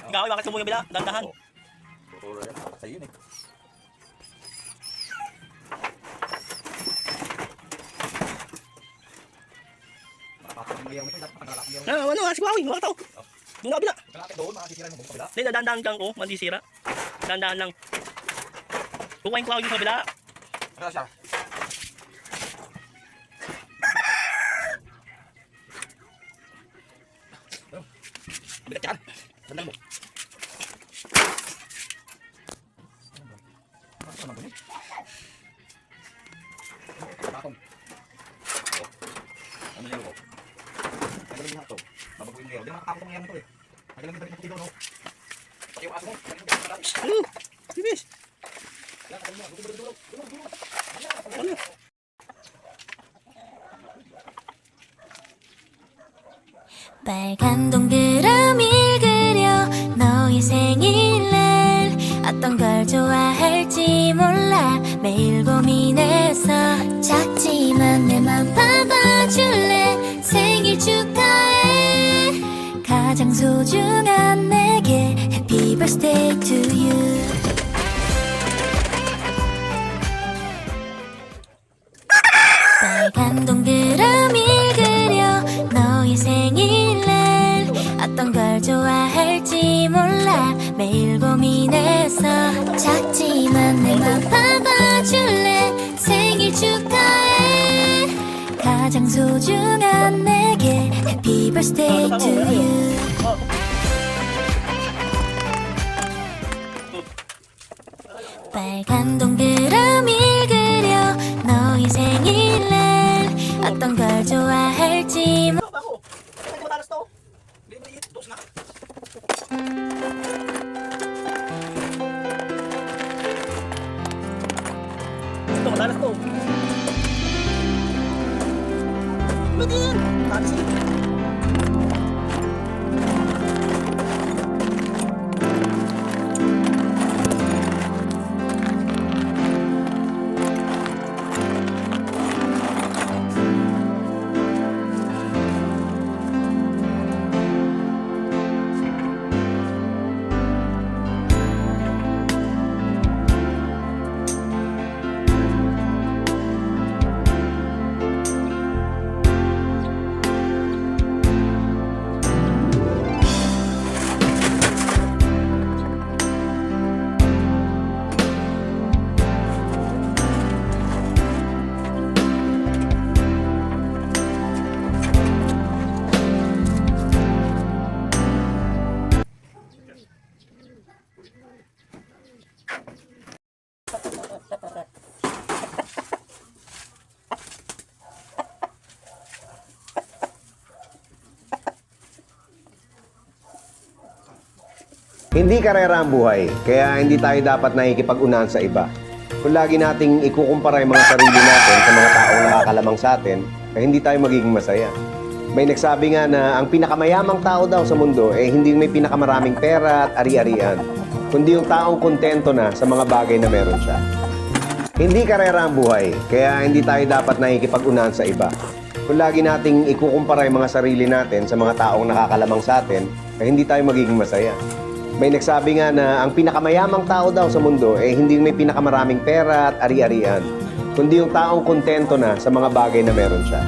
Ikaw, bakit sumuyo bila? Dandahan. Puro yan. Sa'yo yun eh. Ano, si Wawi, mga tao. Doon na bila. Kalapit doon, makasisira mo buong kabila. Hindi, dandahan lang ko, mandisira. Dandahan lang. Kukuhain ko yung sa bila. Ano siya? Bigat yan. Dandan mo. Ano ba yun? Tatong. Ano niya ko? Nagaling niya ito. Babaguhin niya. Hindi nakakapot ang nangyari ito eh. Nagaling niya ito no? Pati yung aso mo. Bilis. Ano? 빨간 동그라미 그려 너의 생일날 어떤 걸 좋아할지 몰라 매일 고민해서 작지만 내 맘 받아줄래 생일 축하해 가장 소중한 내게 Happy birthday to you 빨간 동그라미 그려 너의 생일날 어떤 걸 좋아할지 몰라 매일 고민해서 작지만 내 맘 받아줄래 생일 축하해 가장 소중한 내게 Happy birthday to you 빨간 동그라미 그려 너의 생일날 어떤 걸 좋아할지 Ako. Ay, matalas to. Dos na. Ito, matalas to. Ba't yan? Matalas yun. Hindi karera ang buhay, kaya hindi tayo dapat nakikipag-unahan sa iba. Kung lagi nating ikukumpara yung mga sarili natin sa mga taong nakakalamang sa atin, ay hindi tayo magiging masaya. May nagsabi nga na ang pinakamayamang tao daw sa mundo ay hindi yung may pinakamaraming pera at ari-arian, kundi yung taong kontento na sa mga bagay na meron siya. Hindi karera ang buhay, kaya hindi tayo dapat nakikipag-unahan sa iba. Kung lagi nating ikukumpara yung mga sarili natin sa mga taong nakakalamang sa atin, ay hindi tayo magiging masaya. May nagsabi nga na ang pinakamayamang tao daw sa mundo ay hindi yung may pinakamaraming pera at ari-arian, kundi yung taong kontento na sa mga bagay na meron siya.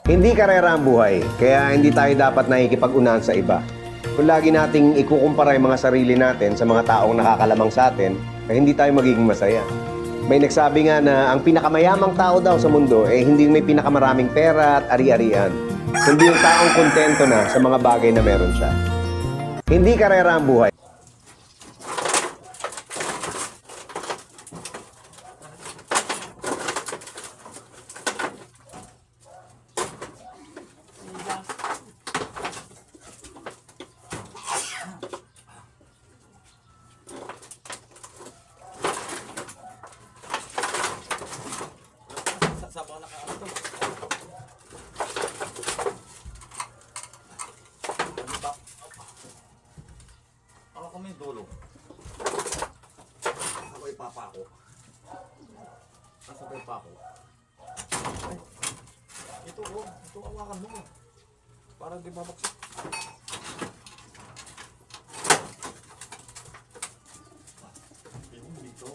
Hindi karera ang buhay, kaya hindi tayo dapat nakikipag-unahan sa iba. Kung lagi nating ikukumpara yung mga sarili natin sa mga taong nakakalamang sa atin, ay hindi tayo magiging masaya. May nagsabi nga na ang pinakamayamang tao daw sa mundo ay hindi yung may pinakamaraming pera at ari-arian, kundi yung taong kontento na sa mga bagay na meron siya. Hindi karera ang buhay. Sabaw na ka ito. Ako ko may dulo. Ako ipapa ko. Nasa ko ipapa ko. Ito oh, ito awakan mo. Para di babaksak. Yung dito.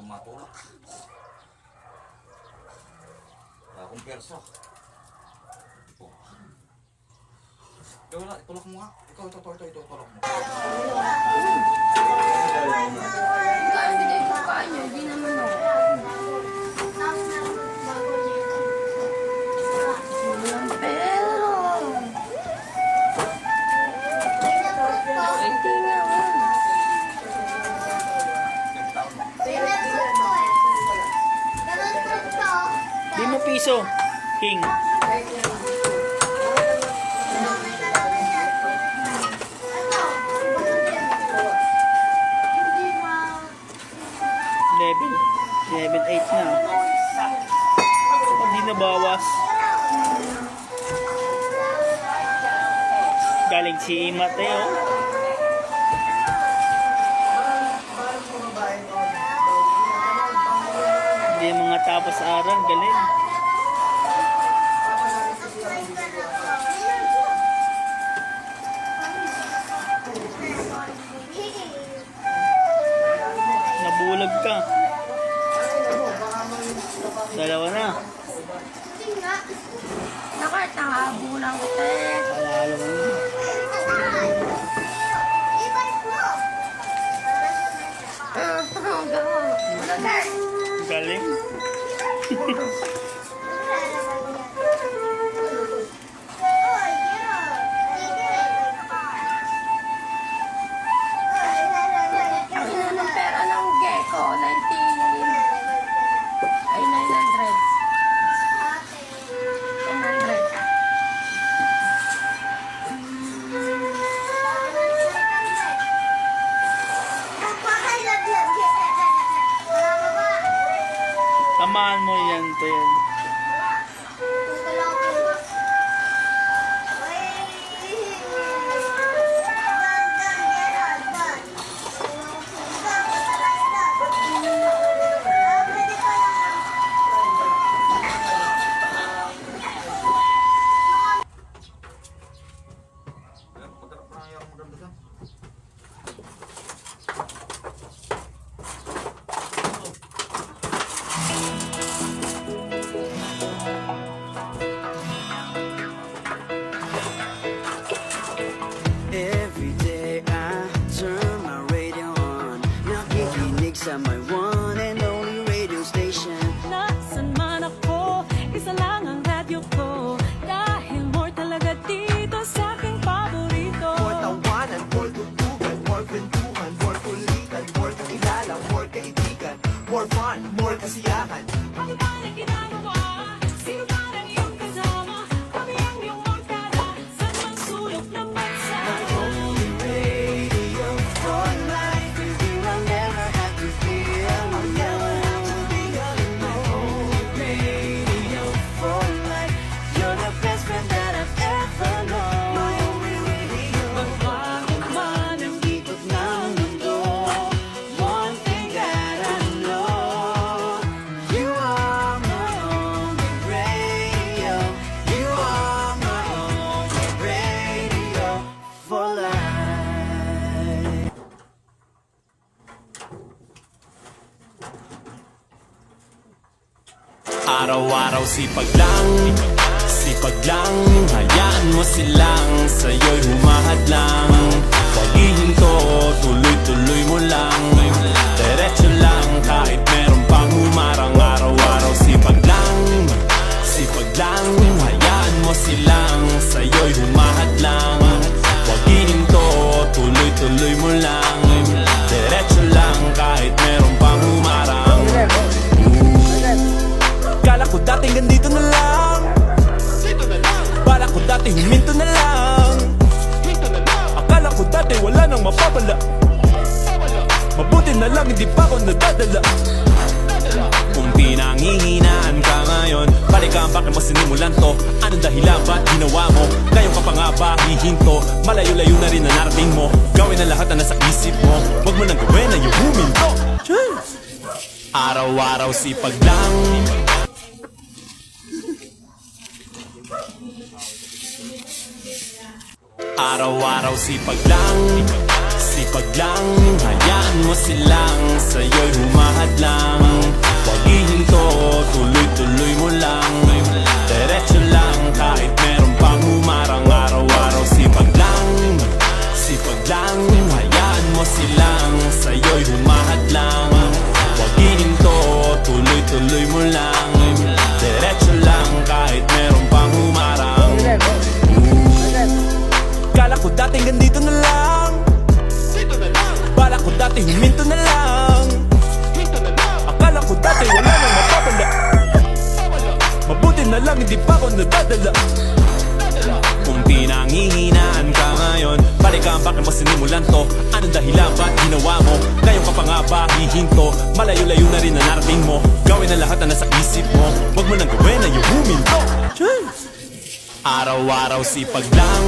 Matulak. Wala akong persa. Ikaw na, itulak mo nga. Ito, itulak mo. Di mo piso, King. Level 8 na. Hindi na bawas. Galing si Mateo. Hindi mga tapos aral, galing. Nabulag ka. Dalawa na. Nakart na habulang ko tayo. Panalo mo. Galing. Samahan mo yan, to yan. Pagkarap na yung maganda. Every day I turn my radio on. Nakikinig sa my one and only radio station. Nasaan man ako, isa lang ang radyo ko. Dahil more talaga dito sa aking paborito. More tawanan, more tutugan, more kwentuhan, more kulitan, more kakilala, more kaibigan, more fun, more kasiyahan. Ano ba na ginagawa? Sino ba ang iyong kasama? Kami ang iyong mortada sa mang sulok ng bansa. My only radio for life. With you I'll never have to feel alone. My only radio for life. You're the best friend that I've ever known. My only radio. Bakit man ang Ikot ng mundo. One thing that I know. You are my only radio. You are my only radio for life. Araw-araw sipag lang, hayaan mo silang sa'yo'y humahadlang. Huwag ihinto, tuloy-tuloy mo lang, diretso lang kahit meron pang humarang. Araw-araw sipag lang, hayaan mo silang sa'yo'y humahadlang. Huwag ihinto, tuloy-tuloy mo lang, diretso lang kahit meron pang humarang. Kala ko dati ganito na lang, bala ko dati huminto na lang. Akala ko dati wala nang mapapala, mabuti na lang hindi pa ako nadadala. Kung pinanghihinaan ka ngayon, balikan bakit mo sinimulan to? Anong dahilan ba't ginawa mo? Ngayon ka pa nga ba hihinto? Malayo-layo na rin na narating mo. Gawin na lahat na nasa isip mo, wag mo nang gawin na yung huminto. Araw-araw sipag lang, araw-araw sipag lang, hayaan mo silang sa'yo'y humahadlang. Huwag ihinto, tuloy-tuloy mo lang, diretso lang kahit meron pang humarang. Araw-araw sipag lang, hayaan mo silang sa'yo'y humahadlang. Huwag ihinto, tuloy-tuloy mo lang, diretso lang kahit meron pang humarang. Kala ko dati ganito na lang, bala ko dati huminto na lang. Akala ko dati wala nang mapapala, mabuti na lang hindi pa ako nadadala. Kung pinanghihinaan ka ngayon, balikan bakit mo sinimulan to? Anong dahilan ba't ginawa mo? Ngayon ka pa nga ba hihinto? Malayo-layo na rin na narating mo. Gawin na lahat na nasa isip mo, wag mo nang gawin na yung huminto. Araw-araw sipag lang,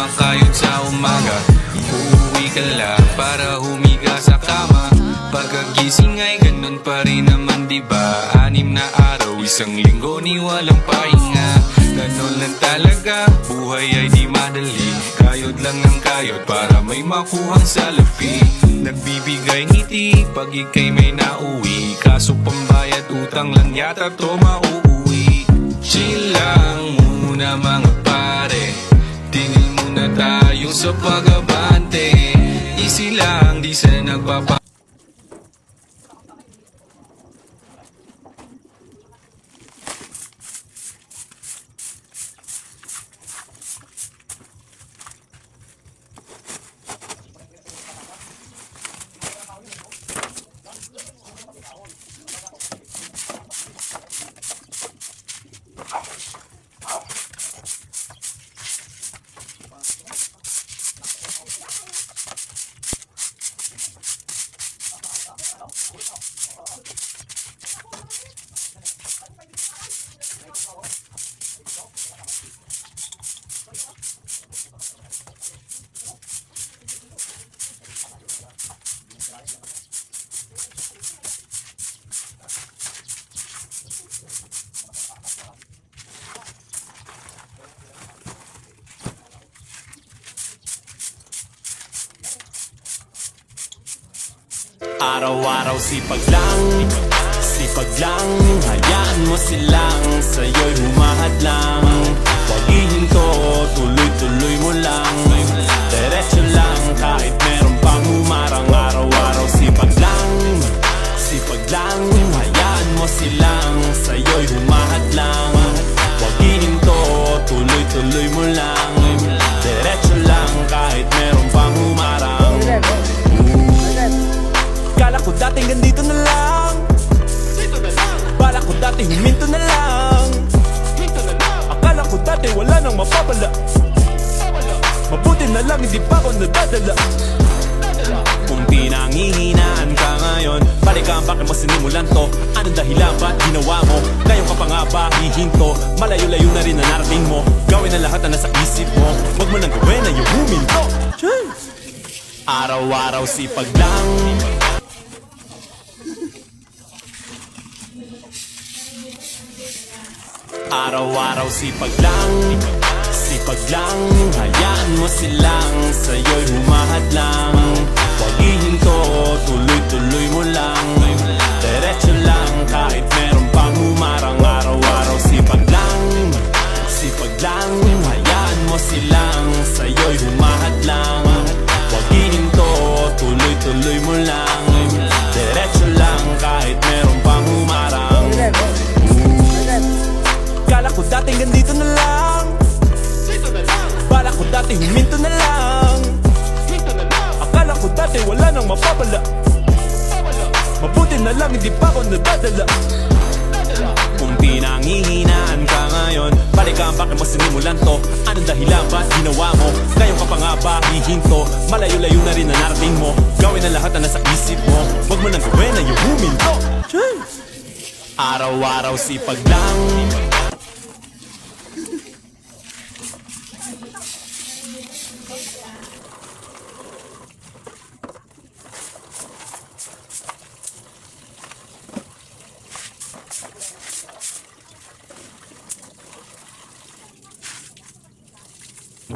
kumakayod sa umaga, uuwi ka lang para humiga sa kama. Pagkagising ay ganun pa rin naman diba? 6 na araw, isang linggo ni walang pahinga. Ganun lang talaga, buhay ay di madali. Kayod lang ang kayod para may makuhang salapi. Nagbibigay ngiti pag ikay may nauwi, kaso pambayad utang lang yata to mauuwi. Chill lang muna mga pare, tingin muna tayo sa pag-abante. Easy lang, di sa nagpapa. Araw-araw sipag lang, hayaan mo silang sa'yo'y humahad lang. Huwag ihinto, tuloy-tuloy mo lang, diretso lang kahit meron pang humarang. Araw-araw sipag lang, hayaan mo silang sa'yo'y humahad lang. Huwag ihinto, tuloy-tuloy mo lang, diretso lang kahit meron pang humarang. Kala ko dati ganito na lang, bala ko dati huminto na lang. Akala ko dati wala nang mapapala, mabuti na lang hindi pa ako nadadala. Kung pinanghihinaan ka ngayon, balikan bakit mo sinimulan to? Anong dahilan ba't ginawa mo? Ngayon ka pa nga ba hihinto? Malayo-layo na rin ang narating mo. Gawin ang lahat na nasa isip mo, wag mo nang gawin na yung huminto. Araw-araw sipag lang, araw-araw sipag lang, hayaan mo silang sa'yo'y humahad lang. Huwag ihinto, tuloy-tuloy mo lang, diretso lang kahit meron pang humarang. Araw-araw sipag lang, hayaan mo silang sa'yo'y humahad lang. Huwag ihinto, tuloy-tuloy mo lang, diretso lang kahit meron pang humarang. Kala ko dati ganito na lang, bala ko dati huminto na lang. Akala ko dati wala nang mapapala, mabuti na lang hindi pa ako nadadala. Kung pinanghihinaan ka ngayon, balikan bakit mo sinimulan to? Anong dahilan ba't ginawa mo? Ngayon ka pa nga ba hihinto? Malayo-layo na rin ang narating mo. Gawin ang lahat na nasa isip mo, wag mo nang gawin na yung huminto. Araw-araw sipag lang,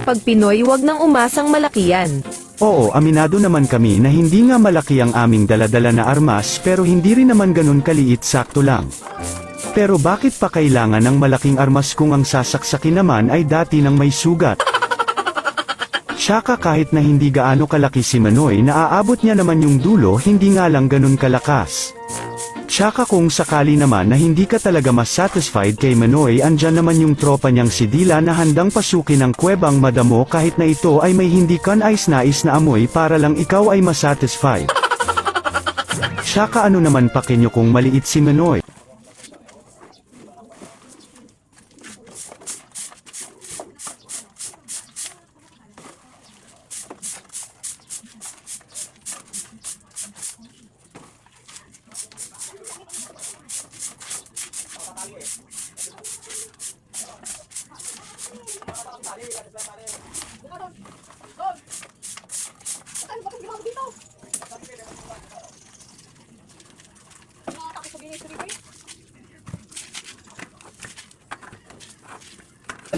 Pag Pinoy, wag nang umasang malaki yan. Oo, aminado naman kami na hindi nga malaki ang aming daladala na armas pero hindi rin naman ganun kaliit, sakto lang. Pero bakit pa kailangan ng malaking armas kung ang sasaksakin naman ay dati nang may sugat? Tsaka kahit na hindi gaano kalaki si Manoy, naaabot niya naman yung dulo, hindi nga lang ganun kalakas. Tsaka kung sakali naman na hindi ka talaga mas satisfied kay Manoy, andyan naman yung tropa niyang si Dila na handang pasukin ang kuwebang madamo kahit na ito ay may hindi kanais-nais na amoy para lang ikaw ay masatisfied. Tsaka ano naman pakinyo kung maliit si Manoy?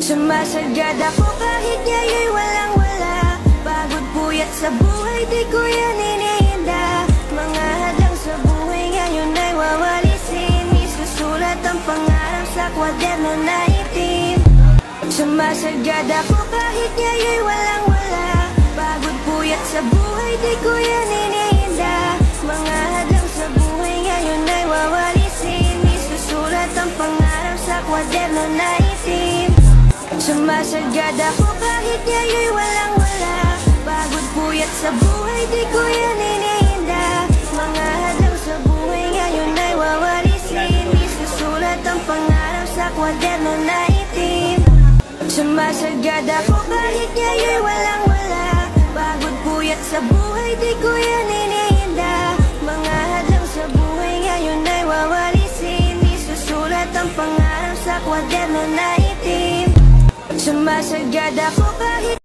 Sumasagad ako kahit ngayon'y walang wala. Pagod puyat sa buhay, di ko yan iniinda. Mga hadlang sa buhay ngayon ay wawalisin. Isusulat ang pangarap sa kwaderno na itim. Sumasagad ako kahit ngayon'y walang wala. Pagod puyat sa buhay, di ko yan iniinda. Mga hadlang sa buhay ngayon ay wawalisin. Isusulat ang pangarap sa kwaderno na itim. Sumasagad ako kahit ngayon'y walang wala. Pagod puyat sa buhay, di ko yan iniinda. Mga hadlang sa buhay ngayon ay wawalisin. Isusulat ang pangarap sa kwaderno na itim. Sumasagad ako kahit ngayon'y walang wala. Pagod puyat sa buhay, di ko yan iniinda. Mga hadlang sa buhay ngayon ay wawalisin. Isusulat ang pangarap sa kwaderno na itim. Sumasagad ako kahit